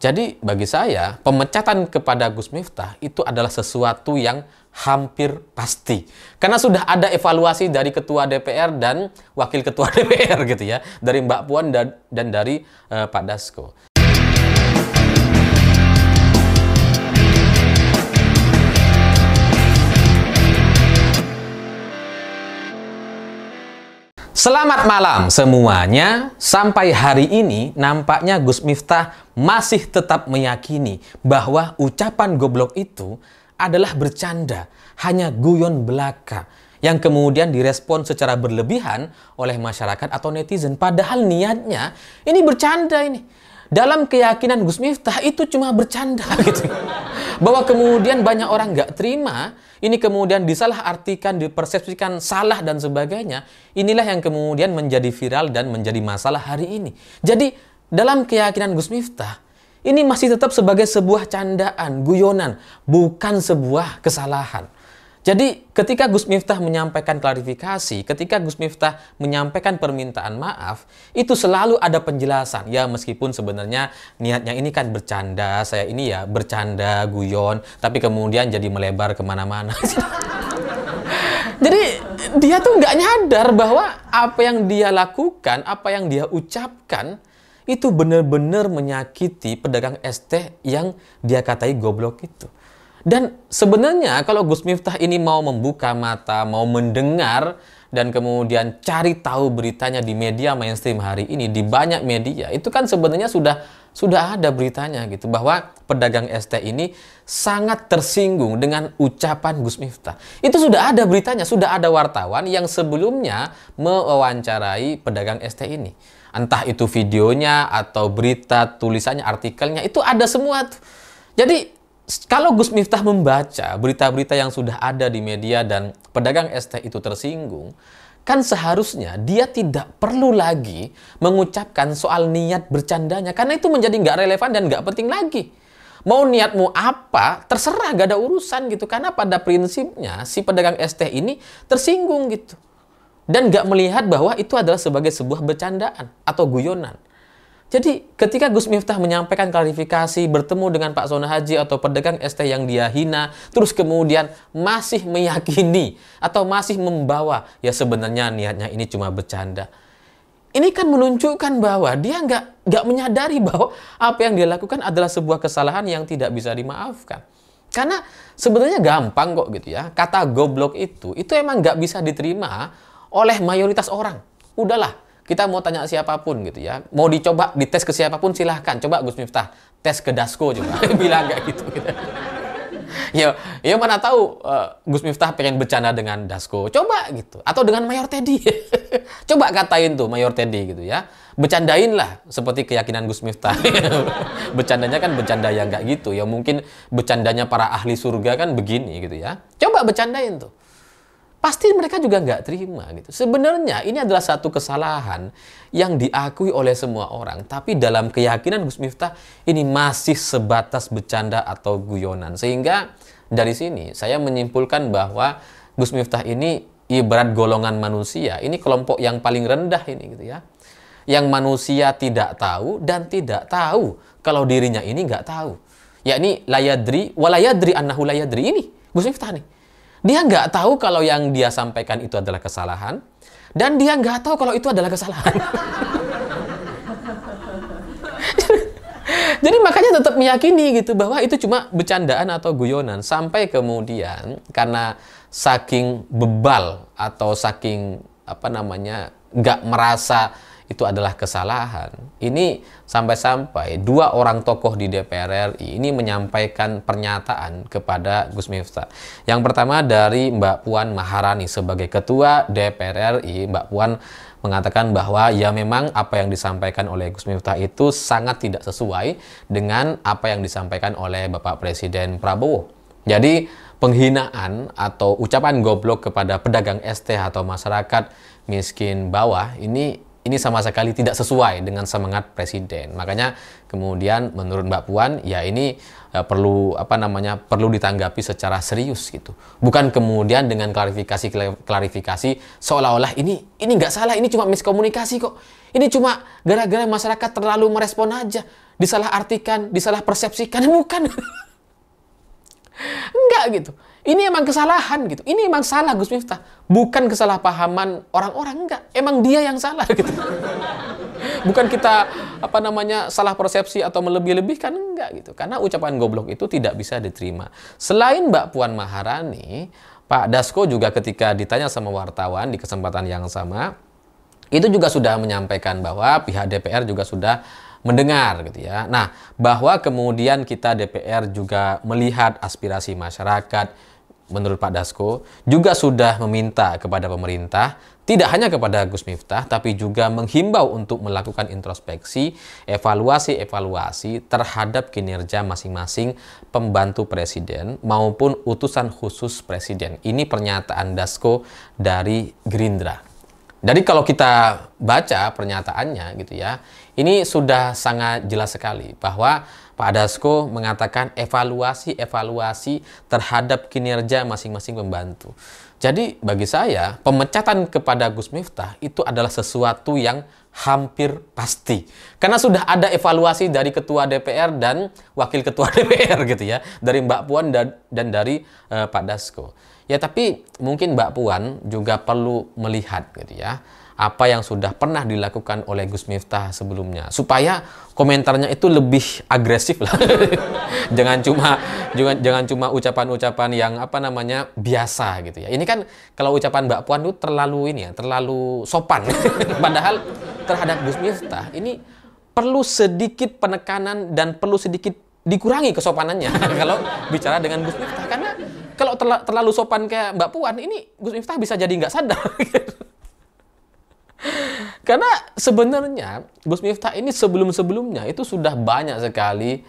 Jadi bagi saya, pemecatan kepada Gus Miftah itu adalah sesuatu yang hampir pasti. Karena sudah ada evaluasi dari Ketua DPR dan Wakil Ketua DPR gitu ya. Dari Mbak Puan dan dari Pak Dasko. Selamat malam semuanya. Sampai hari ini nampaknya Gus Miftah masih tetap meyakini bahwa ucapan goblok itu adalah bercanda, hanya guyon belaka yang kemudian direspon secara berlebihan oleh masyarakat atau netizen. Padahal niatnya ini bercanda ini. Dalam keyakinan Gus Miftah itu cuma bercanda gitu. Bahwa kemudian banyak orang nggak terima, ini kemudian disalahartikan, dipersepsikan salah dan sebagainya. Inilah yang kemudian menjadi viral dan menjadi masalah hari ini. Jadi dalam keyakinan Gus Miftah, ini masih tetap sebagai sebuah candaan, guyonan, bukan sebuah kesalahan. Jadi ketika Gus Miftah menyampaikan klarifikasi, ketika Gus Miftah menyampaikan permintaan maaf, itu selalu ada penjelasan. Ya meskipun sebenarnya niatnya ini kan bercanda, saya ini ya bercanda, guyon, tapi kemudian jadi melebar kemana-mana. Jadi dia tuh nggak nyadar bahwa apa yang dia lakukan, apa yang dia ucapkan, itu benar-benar menyakiti pedagang es teh yang dia katai goblok itu. Dan sebenarnya kalau Gus Miftah ini mau membuka mata, mau mendengar, dan kemudian cari tahu beritanya di media mainstream hari ini, di banyak media, itu kan sebenarnya sudah ada beritanya gitu, bahwa pedagang es teh ini sangat tersinggung dengan ucapan Gus Miftah. Itu sudah ada beritanya, sudah ada wartawan yang sebelumnya mewawancarai pedagang es teh ini. Entah itu videonya, atau berita, tulisannya, artikelnya, itu ada semua tuh. Jadi kalau Gus Miftah membaca berita-berita yang sudah ada di media dan pedagang es teh itu tersinggung, kan seharusnya dia tidak perlu lagi mengucapkan soal niat bercandanya, karena itu menjadi nggak relevan dan nggak penting lagi. Mau niatmu apa, terserah, gak ada urusan gitu. Karena pada prinsipnya si pedagang es teh ini tersinggung gitu. Dan nggak melihat bahwa itu adalah sebagai sebuah bercandaan atau guyonan. Jadi ketika Gus Miftah menyampaikan klarifikasi, bertemu dengan Pak Sona Haji atau pedagang es teh yang dia hina, terus kemudian masih meyakini atau masih membawa, ya sebenarnya niatnya ini cuma bercanda. Ini kan menunjukkan bahwa dia nggak menyadari bahwa apa yang dia lakukan adalah sebuah kesalahan yang tidak bisa dimaafkan. Karena sebenarnya gampang kok gitu ya. Kata goblok itu emang nggak bisa diterima oleh mayoritas orang. Udahlah. Kita mau tanya siapapun gitu ya. Mau dicoba dites ke siapapun silahkan. Coba Gus Miftah tes ke Dasko coba. Bilang kayak gitu. Ya mana tahu Gus Miftah pengen bercanda dengan Dasko. Coba gitu. Atau dengan Mayor Teddy. Coba katain tuh Mayor Teddy gitu ya. Bercandain lah seperti keyakinan Gus Miftah. Bercandanya kan bercanda yang nggak gitu. Ya mungkin bercandanya para ahli surga kan begini gitu ya. Coba bercandain tuh. Pasti mereka juga nggak terima gitu. Sebenarnya ini adalah satu kesalahan yang diakui oleh semua orang. Tapi dalam keyakinan Gus Miftah ini masih sebatas bercanda atau guyonan. Sehingga dari sini saya menyimpulkan bahwa Gus Miftah ini ibarat golongan manusia. Ini kelompok yang paling rendah ini gitu ya. Yang manusia tidak tahu dan tidak tahu kalau dirinya ini nggak tahu. Yakni layadri walayadri annahu layadri, ini Gus Miftah nih. Dia nggak tahu kalau yang dia sampaikan itu adalah kesalahan, dan dia nggak tahu kalau itu adalah kesalahan. Jadi makanya tetap meyakini gitu bahwa itu cuma bercandaan atau guyonan, sampai kemudian karena saking bebal atau saking nggak merasa itu adalah kesalahan. Ini sampai-sampai dua orang tokoh di DPR RI ini menyampaikan pernyataan kepada Gus Miftah. Yang pertama dari Mbak Puan Maharani sebagai Ketua DPR RI. Mbak Puan mengatakan bahwa ya memang apa yang disampaikan oleh Gus Miftah itu sangat tidak sesuai dengan apa yang disampaikan oleh Bapak Presiden Prabowo. Jadi penghinaan atau ucapan goblok kepada pedagang es teh atau masyarakat miskin bawah ini ini sama sekali tidak sesuai dengan semangat Presiden. Makanya kemudian menurut Mbak Puan, ya ini perlu perlu ditanggapi secara serius gitu. Bukan kemudian dengan klarifikasi seolah-olah ini nggak salah, ini cuma miskomunikasi kok. Ini cuma gara-gara masyarakat terlalu merespon aja, disalahartikan, disalah persepsikan, bukan. Enggak gitu. Ini emang kesalahan gitu. Ini emang salah Gus Miftah. Bukan kesalahpahaman orang-orang, enggak. Emang dia yang salah gitu. Bukan kita salah persepsi atau melebih-lebihkan, enggak gitu. Karena ucapan goblok itu tidak bisa diterima. Selain Mbak Puan Maharani, Pak Dasko juga ketika ditanya sama wartawan di kesempatan yang sama, itu juga sudah menyampaikan bahwa pihak DPR juga sudah mendengar gitu ya. Nah, bahwa kemudian kita DPR juga melihat aspirasi masyarakat, menurut Pak Dasko juga sudah meminta kepada pemerintah, tidak hanya kepada Gus Miftah, tapi juga menghimbau untuk melakukan introspeksi, evaluasi terhadap kinerja masing-masing pembantu presiden maupun utusan khusus presiden. Ini pernyataan Dasko dari Gerindra. Jadi kalau kita baca pernyataannya gitu ya, ini sudah sangat jelas sekali bahwa Pak Dasko mengatakan evaluasi terhadap kinerja masing-masing pembantu. Jadi bagi saya pemecatan kepada Gus Miftah itu adalah sesuatu yang hampir pasti. Karena sudah ada evaluasi dari Ketua DPR dan Wakil Ketua DPR gitu ya, dari Mbak Puan dan dari Pak Dasko. Ya tapi mungkin Mbak Puan juga perlu melihat gitu ya, apa yang sudah pernah dilakukan oleh Gus Miftah sebelumnya, supaya komentarnya itu lebih agresif lah. jangan cuma ucapan-ucapan yang biasa gitu ya. Ini kan kalau ucapan Mbak Puan itu terlalu sopan. Padahal terhadap Gus Miftah ini perlu sedikit penekanan dan perlu sedikit dikurangi kesopanannya kalau bicara dengan Gus Miftah. Karena kalau terlalu sopan kayak Mbak Puan, ini Gus Miftah bisa jadi nggak sadar. Karena sebenarnya Gus Miftah ini sebelum-sebelumnya itu sudah banyak sekali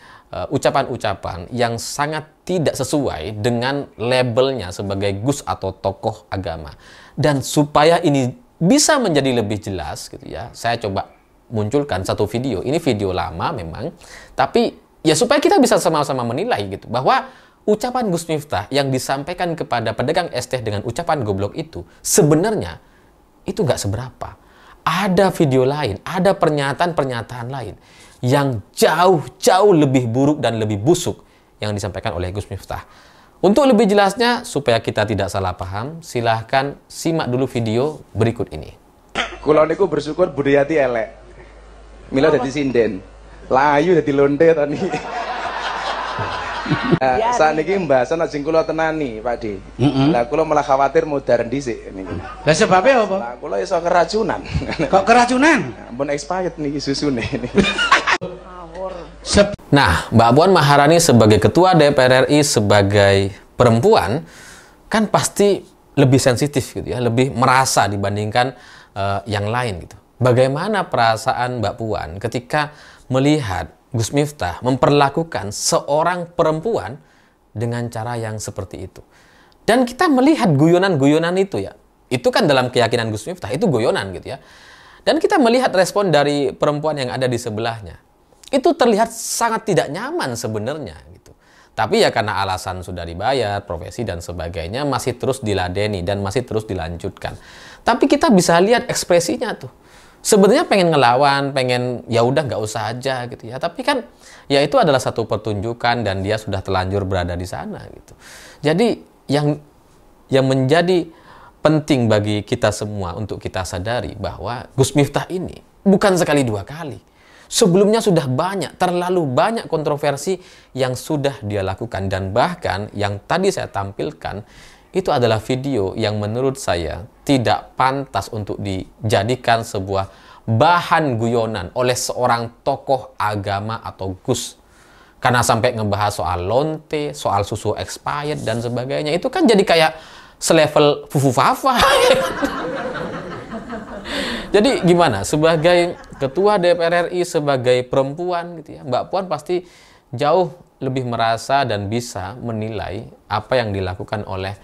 ucapan-ucapan yang sangat tidak sesuai dengan labelnya sebagai Gus atau tokoh agama. Dan supaya ini bisa menjadi lebih jelas gitu ya, saya coba munculkan satu video. Ini video lama memang, tapi ya supaya kita bisa sama-sama menilai gitu bahwa ucapan Gus Miftah yang disampaikan kepada pedagang es teh dengan ucapan goblok itu sebenarnya itu nggak seberapa. Ada video lain, ada pernyataan-pernyataan lain yang jauh lebih buruk dan lebih busuk yang disampaikan oleh Gus Miftah. Untuk lebih jelasnya, supaya kita tidak salah paham, silahkan simak dulu video berikut ini. Kula niku bersyukur Budayati elek. Mila dadi sinden. Layu dadi lonte to niki. Saat ini pembahasan ajeng kula tenani, Pak Di. Lah kula malah khawatir modar dhisik niku. Lah sebabnya apa? Lah kula iso keracunan. Kok keracunan? Ampun expired niki susune. Nah, Mbak Puan Maharani sebagai Ketua DPR RI, sebagai perempuan, kan pasti lebih sensitif gitu ya, lebih merasa dibandingkan yang lain gitu. Bagaimana perasaan Mbak Puan ketika melihat Gus Miftah memperlakukan seorang perempuan dengan cara yang seperti itu. Dan kita melihat guyonan-guyonan itu ya. Itu kan dalam keyakinan Gus Miftah, itu guyonan gitu ya. Dan kita melihat respon dari perempuan yang ada di sebelahnya. Itu terlihat sangat tidak nyaman sebenarnya gitu. Tapi ya karena alasan sudah dibayar, profesi dan sebagainya masih terus diladeni dan masih terus dilanjutkan. Tapi kita bisa lihat ekspresinya tuh. Sebenarnya pengen ngelawan, pengen ya udah nggak usah aja gitu ya. Tapi kan ya itu adalah satu pertunjukan dan dia sudah terlanjur berada di sana gitu. Jadi yang menjadi penting bagi kita semua untuk kita sadari bahwa Gus Miftah ini bukan sekali dua kali. Sebelumnya sudah terlalu banyak kontroversi yang sudah dia lakukan. Dan bahkan yang tadi saya tampilkan itu adalah video yang menurut saya tidak pantas untuk dijadikan sebuah bahan guyonan oleh seorang tokoh agama atau Gus. Karena sampai ngebahas soal lonte, soal susu expired dan sebagainya. Itu kan jadi kayak selevel fufu fafa. Jadi gimana? Sebagai Ketua DPR RI, sebagai perempuan gitu ya, Mbak Puan pasti jauh lebih merasa dan bisa menilai apa yang dilakukan oleh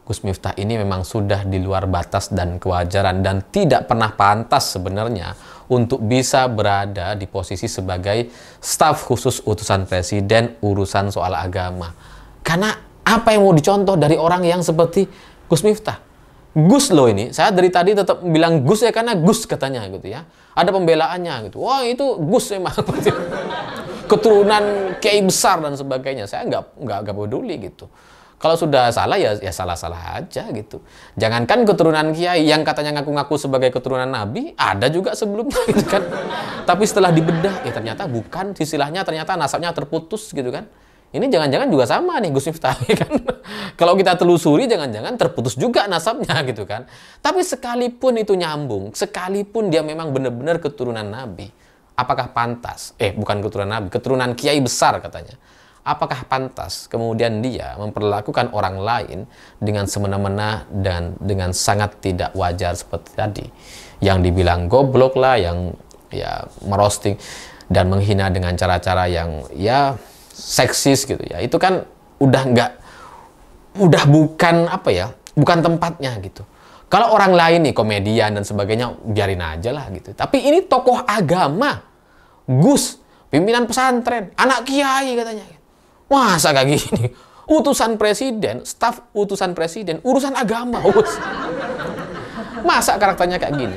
Gus Miftah ini memang sudah di luar batas dan kewajaran dan tidak pernah pantas sebenarnya untuk bisa berada di posisi sebagai staf khusus utusan presiden urusan soal agama. Karena apa yang mau dicontoh dari orang yang seperti Gus Miftah? Gus loh ini, saya dari tadi tetap bilang Gus ya karena Gus katanya gitu ya. Ada pembelaannya gitu. Wah itu Gus emang keturunan kiai besar dan sebagainya. Saya nggak peduli gitu. Kalau sudah salah ya salah-salah aja gitu. Jangankan keturunan kiai yang katanya ngaku-ngaku sebagai keturunan nabi, ada juga sebelumnya gitu kan. Tapi setelah dibedah, ternyata bukan, istilahnya ternyata nasabnya terputus gitu kan. Ini jangan-jangan juga sama nih Gus Miftah kan. Kalau kita telusuri jangan-jangan terputus juga nasabnya gitu kan. Tapi sekalipun itu nyambung, sekalipun dia memang benar-benar keturunan nabi, apakah pantas? Bukan keturunan nabi, keturunan kiai besar katanya. Apakah pantas kemudian dia memperlakukan orang lain dengan semena-mena dan dengan sangat tidak wajar seperti tadi? Yang dibilang goblok lah, yang ya merosting dan menghina dengan cara-cara yang ya seksis gitu ya. Itu kan udah bukan apa ya, bukan tempatnya gitu. Kalau orang lain nih komedian dan sebagainya biarin aja lah gitu. Tapi ini tokoh agama, Gus, pimpinan pesantren, anak kiai katanya. Masa kayak gini? Utusan presiden, staf utusan presiden, urusan agama. Masa karakternya kayak gini?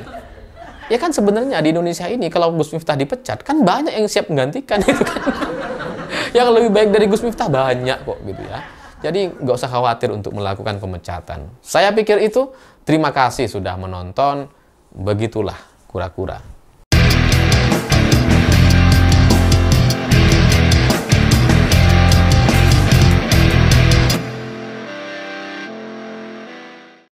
Ya kan sebenarnya di Indonesia ini kalau Gus Miftah dipecat, kan banyak yang siap menggantikan gitu kan. Yang lebih baik dari Gus Miftah banyak kok gitu ya. Jadi nggak usah khawatir untuk melakukan pemecatan. Saya pikir itu. Terima kasih sudah menonton. Begitulah kura-kura.